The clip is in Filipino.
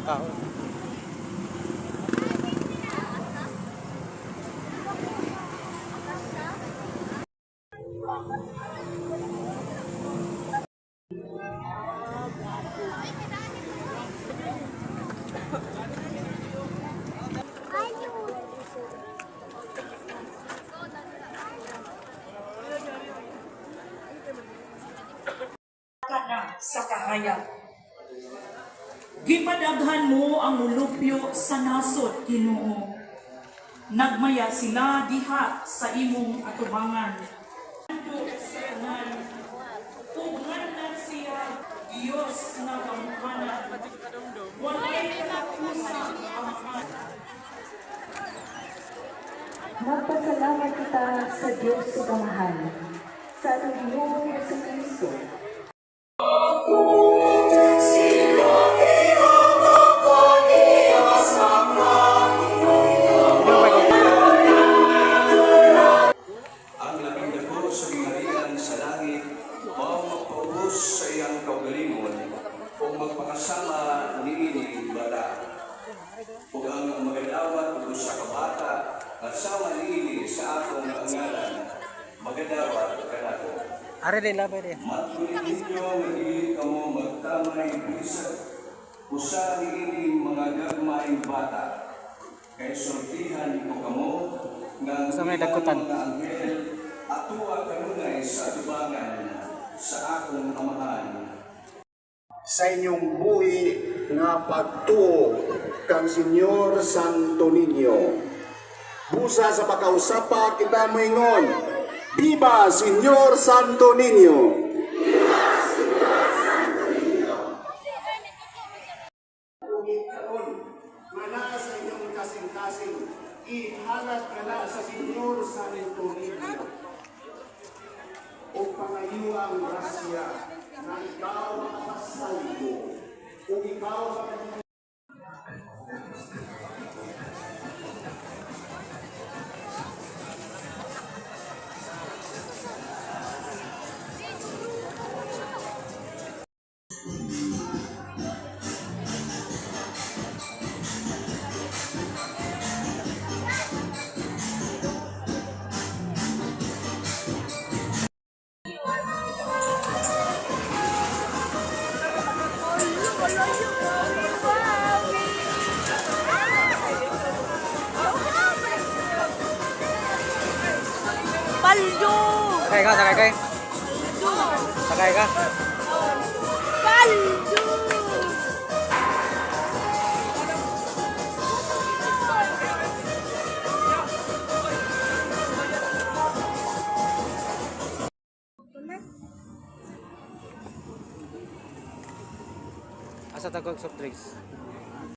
Ah, ka na sa kahayag. Gipadaghan mo ang mulupyo sa nasod, Ginoo. Nagmaya sila diha sa imong atubangan. Tugnanan siya, Diyos na kamukanan. Walay katapusan ang Magpasalamat kita sa Diyos sa kamahal, sa ating Ginoong Jesucristo. Ang labindako sa gingharian sa langit, mao magpaubos sa iyang kaugalingon, o magpakasama niining bata. O ang magadawat o sa kabata, at sama niini sa akong angalan, magadawat kanako. are din labay din. Matulid ninyo magiging kamo magtamay bisag, usa niining mga gagmayng bata, kay sortihan ko kamo nga Sa may dagkutan. mga anghel atuwa kanunay sa atubangan sa akong amahan. Sa inyong buhi nga pagtuo kang Senyor Santo Niño. Busa sa pagkausapa kita moingon, Viva Senyor Santo Niño! Ungit karon, mana sa inyong kasing-kasing, ihalat ka na sa Senyor Santo Niño. O pangayuang grasya na ikaw makasaldo, kung ikaw Paldo! Sakay ka, sakay ka. Sakay ka. Paldo! Asa tagog soft drinks.